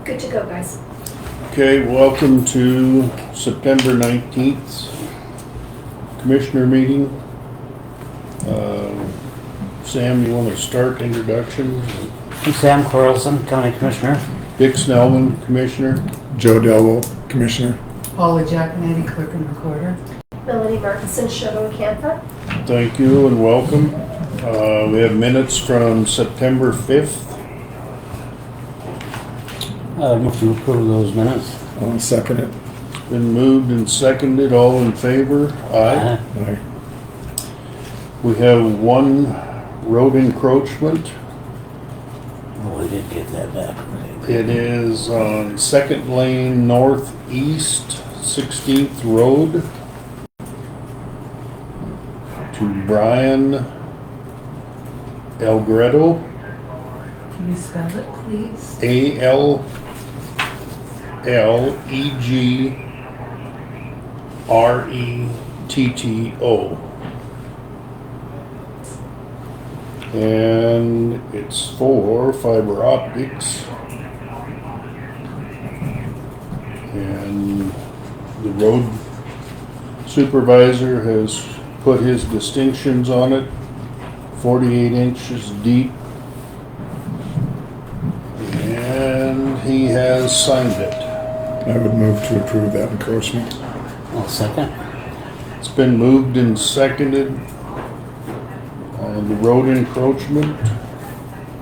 Good to go, guys. Okay, welcome to September 19th Commissioner meeting. Sam, you want to start introduction? I'm Sam Carlson, County Commissioner. Dick Snellman, Commissioner. Joe Dellwo, Commissioner. Paula, Jaconetty, Clerk and Recorder. Melanie Martinson, Choteau, Cantha. Thank you and welcome. We have minutes from September 5th. Move to approve those minutes. I'll second it. Been moved and seconded. All in favor? Aye. Aye. We have one road encroachment. Oh, we did get that back. It is on 2nd Lane Northeast, 16th Road to Brian Elgretto, Can you spell it, please? Allegretto. And it's for fiber optics. And the road supervisor has put his distinctions on it, 48 inches deep. And he has signed it. I would move to approve that encroachment. I'll second. It's been moved and seconded on the road encroachment.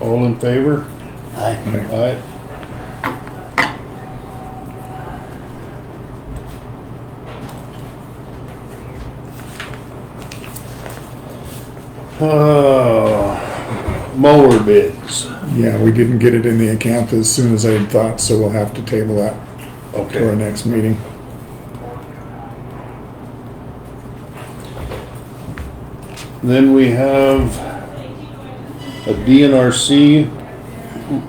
All in favor? Aye. Aye. Aye. Mower bids. Yeah, we didn't get it in the account as soon as I had thought, so we'll have to table that to our Okay. next meeting. Then we have a DNRC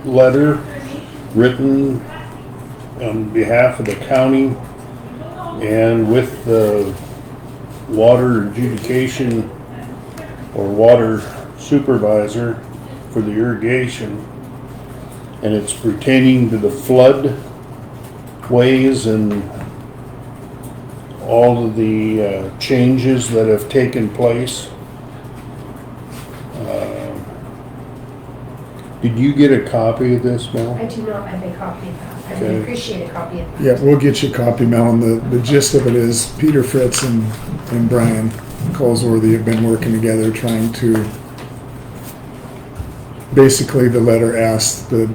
letter written on behalf of the county and with the water adjudication or water supervisor for the irrigation, and it's pertaining to the flood ways and all of the changes that have taken place. Did you get a copy of this, Mel? I do not have a copy of that. I Okay. would appreciate a copy of that. Yeah, we'll get you a copy, Mel, and the gist of it is Peter Fritz and Brian Colesworthy have been working together trying to, basically the letter asked the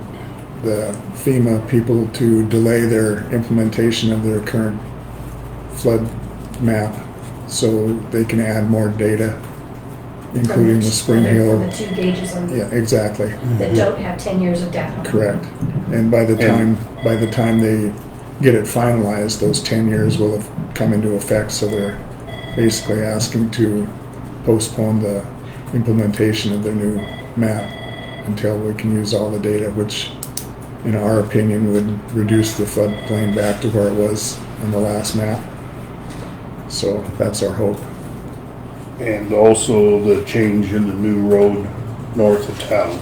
FEMA people to delay their implementation of their current flood map so they can add more data, including the Spring From Hill. the two gauges on Yeah, exactly. that don't have 10 years of data. Correct. And by the time they get it finalized, those 10 years will have come into effect, so they're basically asking to postpone the implementation of their new map until we can use all the data, which in our opinion would reduce the floodplain back to where it was in the last map. So that's our hope. And also the change in the new road north of town.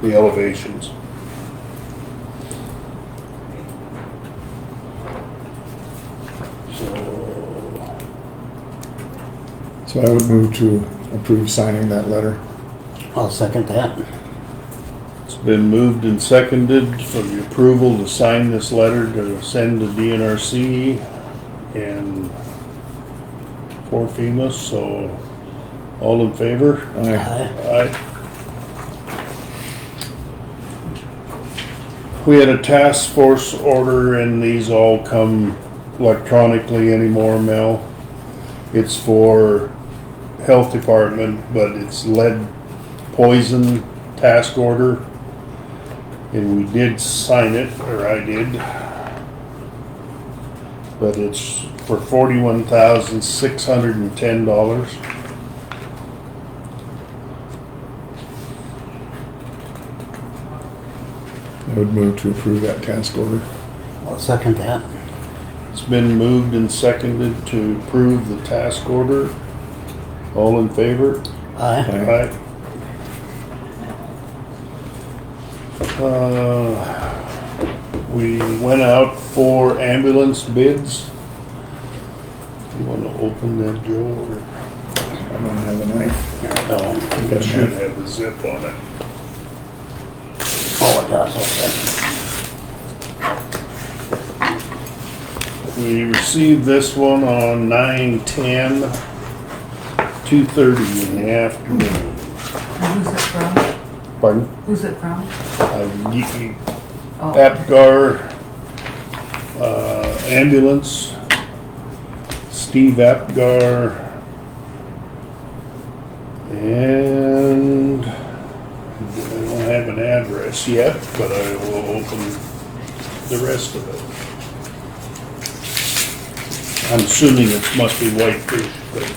The elevations. So I would move to approve signing that letter. I'll second that. It's been moved and seconded for the approval to sign this letter to send to DNRC and for FEMA, so all in favor? Aye. Aye. Aye. We had a task force order and these all come electronically anymore, Mel. It's for health department, but it's lead poison task order. And we did sign it, or I did. But it's for $41,610. I would move to approve that task order. I'll second that. It's been moved and seconded to approve the task order. All in favor? Aye. Aye. We went out for ambulance bids. You wanna open that, Joe, or I don't have a knife. it should have a zip on it? Oh, it does, okay. We received this one on 9/10, 2:30 in the afternoon. Who's it from? Pardon? Who's it from? Oh, Apgar, ambulance, Steve Apgar, and I don't have an address yet, but I will open the rest of it. I'm assuming it must be Whitefish, but.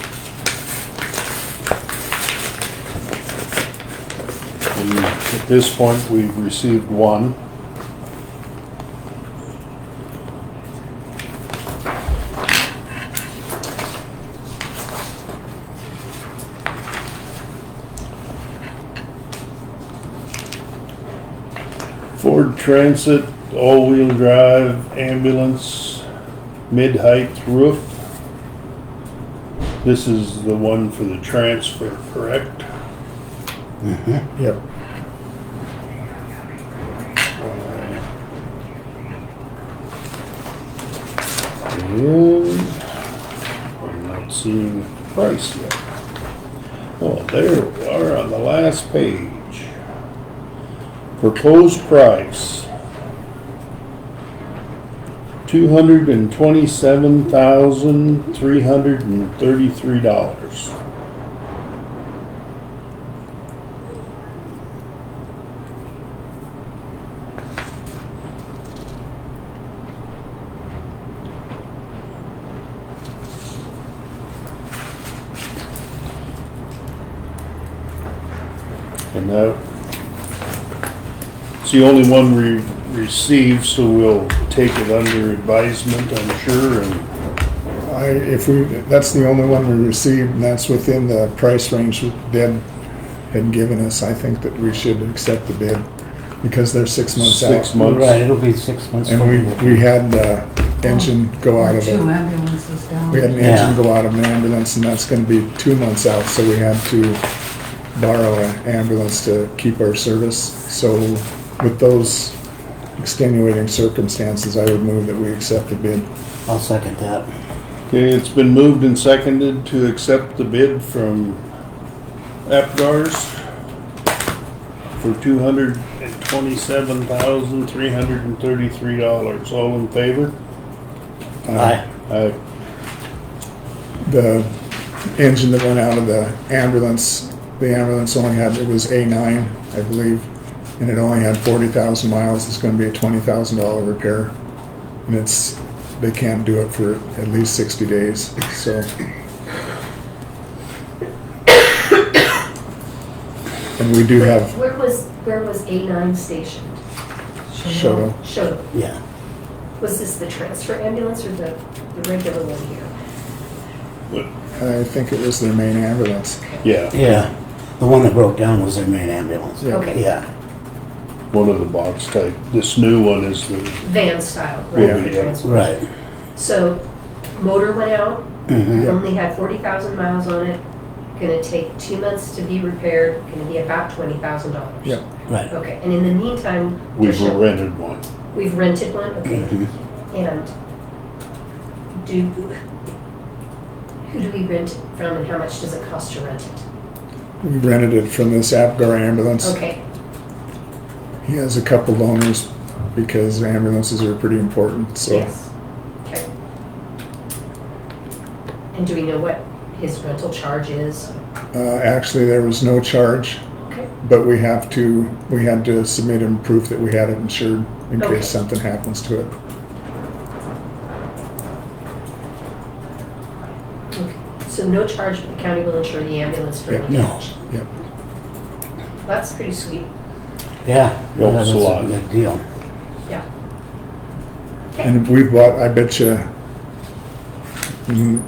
And at this point, we've received one. Ford Transit, all-wheel drive, ambulance, mid-height roof. This is the one for the transfer, correct? Yep. And I'm not seeing the price yet. Oh, there we are on the last page. Proposed price, $227,333. And it's the only one we received, so we'll take it under advisement, I'm sure, and That's the only one we received, and that's within the price range that Deb had given us. I think that we should accept the bid because they're 6 months out. 6 months. Right, it'll be 6 months. And we had the engine go out of two it. ambulances down. We had an engine go out of an ambulance, and that's gonna be 2 months out, so we had to borrow an ambulance to keep our service. So with those extenuating circumstances, I would move that we accept the bid. I'll second that. Okay, it's been moved and seconded to accept the bid from Apgars for $227,333. All in favor? Aye. Aye. The engine that went out of the ambulance only had, it was A9, I believe, and it only had 40,000 miles. It's gonna be a $20,000 repair. And they can't do it for at least 60 days, so. And we do have Where was A9 stationed? Choteau. Choteau. Yeah. Was this the transfer ambulance or the regular one here? What? I think it was their main ambulance. Yeah, Yeah. The one that broke down was their main ambulance. Yeah. Okay. Yeah. one of the box type. This new one is the, Van style, Yeah, right? for yeah. transfer. Right. So motor went out, Mm-hmm. only had 40,000 miles on it, gonna take 2 months to be repaired, gonna be about $20,000. Yep. Right. Okay, and in the meantime, we've rented one. we've rented one, okay, Mhm. and who do we rent it from and how much does it cost to rent it? We rented it from this Apgar ambulance. Okay, He has a couple loaners because ambulances are pretty important, so. yes, okay. And do we know what his rental charge is? Actually, there was no charge, Okay, but we had to submit him proof that we had it insured in Okay. case something happens to it. okay. So no charge, but the county will insure the ambulance for any Yeah. damage? Yep. That's pretty sweet, Yeah. Helps That's a lot. good deal. yeah. And we bought, I bet you,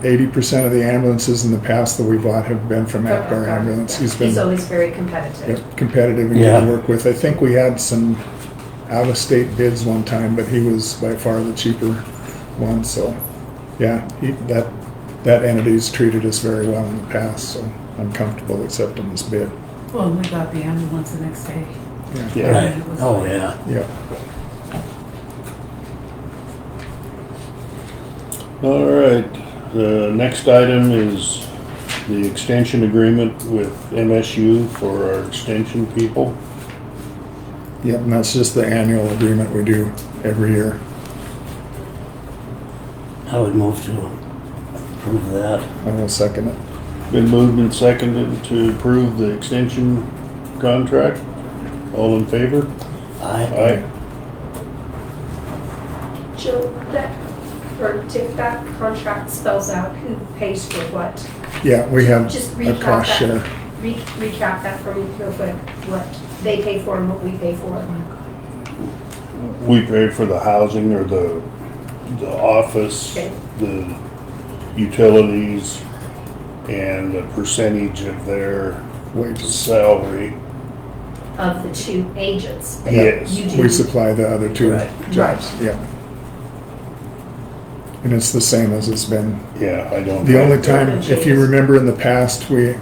80% of the ambulances in the past that we bought have been from Apgar Ambulance. He's been He's always very competitive. competitive and good Yeah. to work with. I think we had some out-of-state bids one time, but he was by far the cheaper one, so, yeah, that entity's treated us very well in the past, so I'm comfortable accepting this bid. Well, we got the ambulance the next day. Yeah. Right. Oh, yeah. Yeah, All right, the next item is the extension agreement with MSU for our extension people. yep, and that's just the annual agreement we do every year. I would move to approve that. I will second it. Been moved and seconded to approve the extension contract. All in favor? Aye. Jill, that contract spells out who pays for what. Yeah, we have Just a recap cost that. share. Recap that for me real quick, what they pay for and what we pay for. We pay for the housing or the office, Okay. the utilities, and a percentage of their Wages. salary. Of the two agents. that Yes. you do. We supply the other two Right. jobs, yeah. And it's the same as it's been. Yeah, I don't. The only time, if you remember in the past, we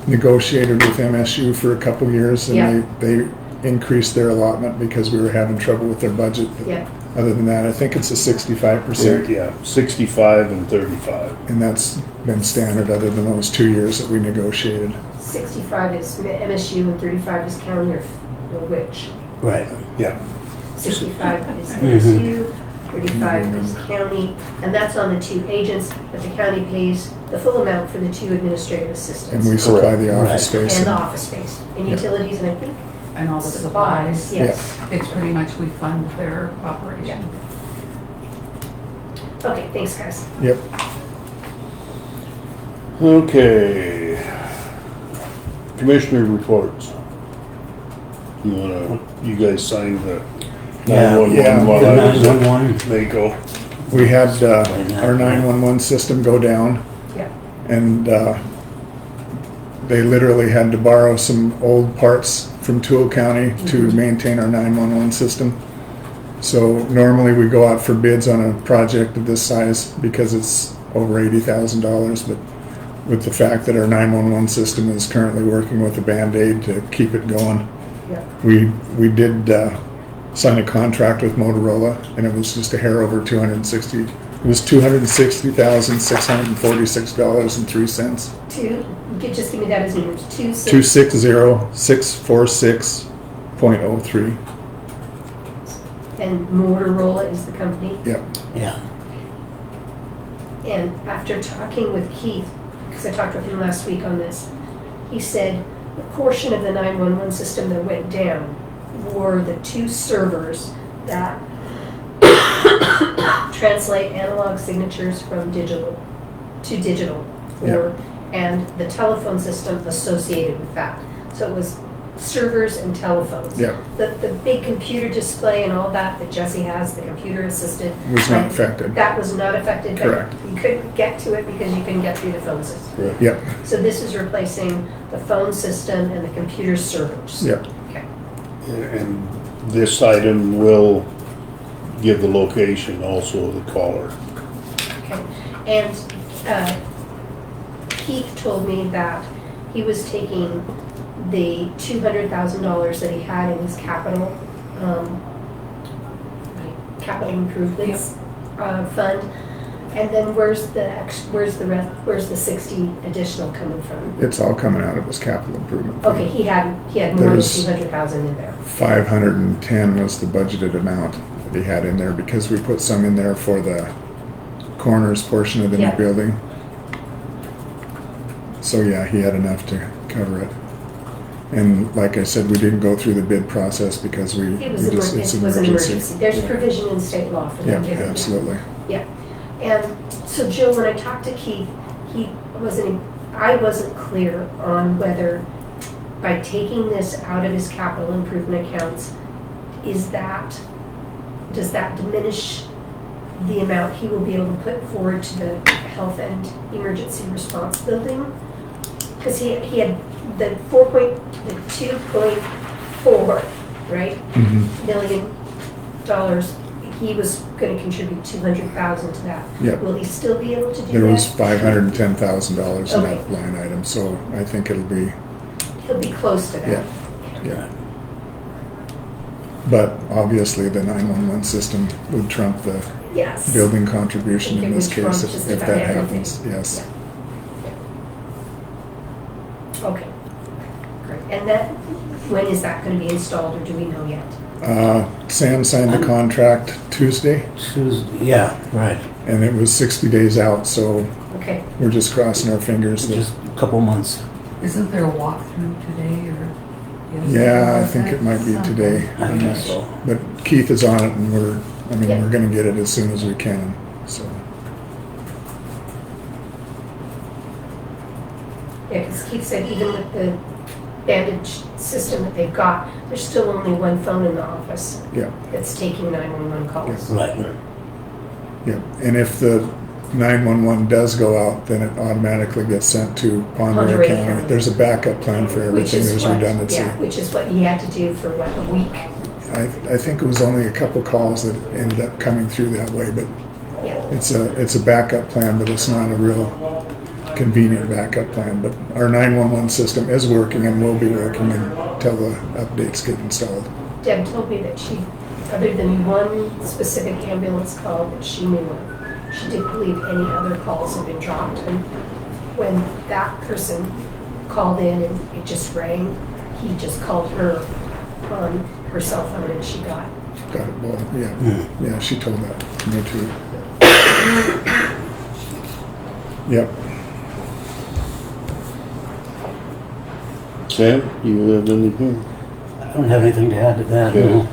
negotiated with MSU for a couple years Yeah. and they increased their allotment because we were having trouble with their budget. But Yeah, other than that, I think it's a 65%. Yeah, 65 and 35. And that's been standard other than those 2 years that we negotiated. 65 is MSU and 35 is county or which? Right. Yeah, 65 is MSU, 35 is county, and that's on the two agents, but the county pays the full amount for the two administrative And assistants. we supply the Correct. office space. And the office space, and Yeah. utilities, and I think And all the supplies, supplies. yes. It's pretty much we fund their operation. Okay, thanks, guys. Yep, okay. Commissioner reports. You guys signed the Yeah. 911 while The I was at 911. Mako. we had our 911 system go down. Yeah. And they literally had to borrow some old parts from Teton County to maintain our 911 system. So normally we go out for bids on a project of this size because it's over $80,000, but with the fact that our 911 system is currently working with a Band-Aid to keep it going, Yeah. we did sign a contract with Motorola, and it was just a hair over 260. It was $260,646.03. Just give me that as numbers, 26. 260,646.03. And Motorola is the company. Yep. Yeah. And after talking with Keith, because I talked with him last week on this, he said the portion of the 911 system that went down were the two servers that translate analog signatures from digital to digital, and the telephone system associated with that. So it was servers and telephones. Yep. The big computer display and all that Jesse has, the computer assisted. Was not affected. That was not affected. but Correct. You couldn't get to it because you couldn't get through the phone system. Yep. So this is replacing the phone system and the computer servers. Yep. Okay. And this item will give the location also of the caller. Okay. And Keith told me that he was taking the $200,000 that he had in his capital improvements fund, and then where's the 60 additional coming from? It's all coming out of his capital improvement. Okay, he had more than There's- 200,000 in there. 510 was the budgeted amount that he had in there because we put some in there for the corners portion of the new Yeah. building. So yeah, he had enough to cover it. And like I said, we didn't go through the bid process because It was an emergency. There's provision in state law for Yeah, them. to- absolutely. Yeah, and so Jill, when I talked to Keith, I wasn't clear on whether by taking this out of his capital improvement accounts, does that diminish the amount he will be able to put forward to the health and emergency response building? Because he had the 2.4, right, Mhm. million he was gonna contribute 200,000 to that. Yep. Will he still be able to do that? There was $510,000 in Okay. that line item, so I think it'll be, He'll be close to that. yeah, yeah. But obviously, the 911 system would trump the Yes. building contribution I think in it this would trump case just if about that everything. happens, yes. Okay, great. And that, when is that gonna be installed, or do we know yet? Sam signed the contract Tuesday, Tuesday, yeah, right. and it was 60 days out, so Okay, we're just crossing our fingers that, Just a couple months. Isn't there a walkthrough today or? yeah, I think it might be today. I guess so. But Keith is on it, and Yeah. we're gonna get it as soon as we can, so. yeah, because Keith said even with the bandage system that they've got, there's still only one phone in the office Yeah, that's taking 911 calls. Right. yeah. And if the 911 does go out, then it automatically gets sent to Ponderay Ponderay County. County. There's a backup plan for Which everything, is there's what, redundancy. yeah, which is what he had to do for what, a week? I think it was only a couple calls that ended up coming through that way, but Yeah, it's a backup plan, but it's not a real convenient backup plan. But our 911 system is working and will be working until the updates get installed. Deb told me that she, other than one specific ambulance call that she knew of, she didn't believe any other calls had been dropped. And when that person called in and it just rang, he just called her on her cell phone and she got. Got it, well, yeah, yeah, she told that to me too. Yep. Sam, you have anything? I don't have anything to add to that, Okay. no.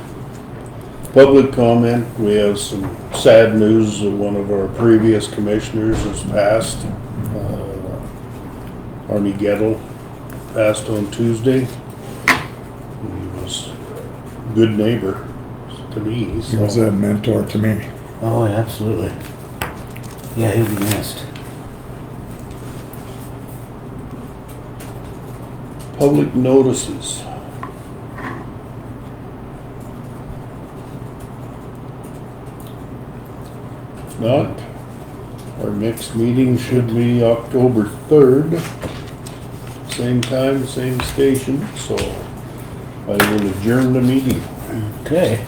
Public comment, we have some sad news. One of our previous commissioners has passed. Arnie Gettle passed on Tuesday. He was a good neighbor to me. He was a mentor to me. Oh, absolutely. Yeah, he'll be missed. Public notices. If not, our next meeting should be October 3rd. Same time, same station, so I will adjourn the meeting. Okay.